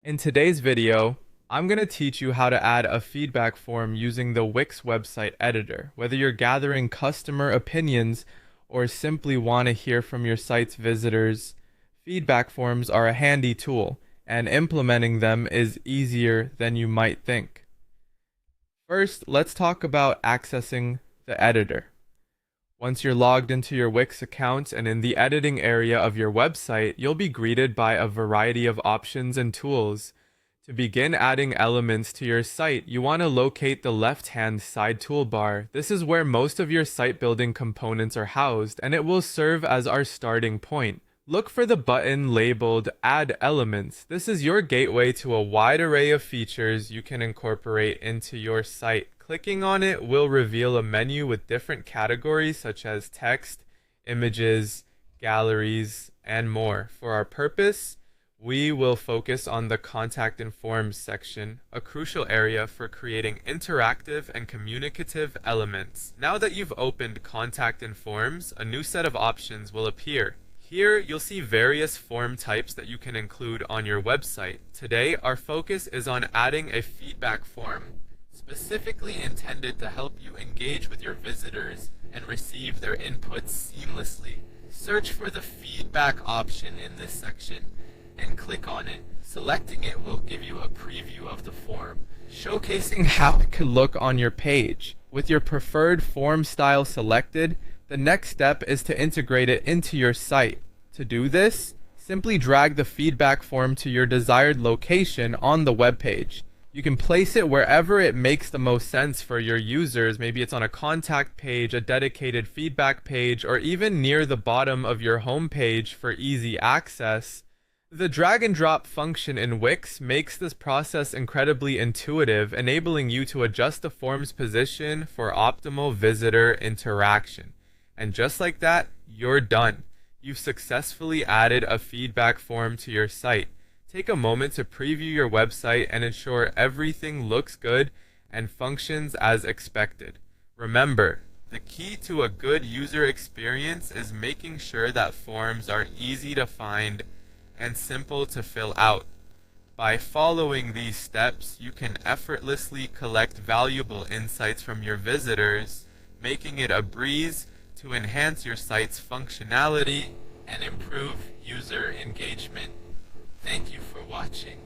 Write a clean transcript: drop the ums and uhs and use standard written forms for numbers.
In today's video, I'm going to teach you how to add a feedback form using the Wix website editor. Whether you're gathering customer opinions or simply want to hear from your site's visitors, feedback forms are a handy tool, and implementing them is easier than you might think. First, let's talk about accessing the editor. Once you're logged into your Wix account and in the editing area of your website, you'll be greeted by a variety of options and tools. To begin adding elements to your site, you want to locate the left-hand side toolbar. This is where most of your site building components are housed, and it will serve as our starting point. Look for the button labeled Add Elements. This is your gateway to a wide array of features you can incorporate into your site. Clicking on it will reveal a menu with different categories such as text, images, galleries, and more. For our purpose, we will focus on the Contact and Forms section, a crucial area for creating interactive and communicative elements. Now that you've opened Contact and Forms, a new set of options will appear. Here, you'll see various form types that you can include on your website. Today, our focus is on adding a feedback form, specifically intended to help you engage with your visitors and receive their inputs seamlessly. Search for the feedback option in this section and click on it. Selecting it will give you a preview of the form, showcasing how it could look on your page. With your preferred form style selected, the next step is to integrate it into your site. To do this, simply drag the feedback form to your desired location on the web page. You can place it wherever it makes the most sense for your users. Maybe it's on a contact page, a dedicated feedback page, or even near the bottom of your home page for easy access. The drag and drop function in Wix makes this process incredibly intuitive, enabling you to adjust the form's position for optimal visitor interaction. And just like that, you're done. You've successfully added a feedback form to your site. Take a moment to preview your website and ensure everything looks good and functions as expected. Remember, the key to a good user experience is making sure that forms are easy to find and simple to fill out. By following these steps, you can effortlessly collect valuable insights from your visitors, making it a breeze to enhance your site's functionality and improve user engagement. Thank you for watching.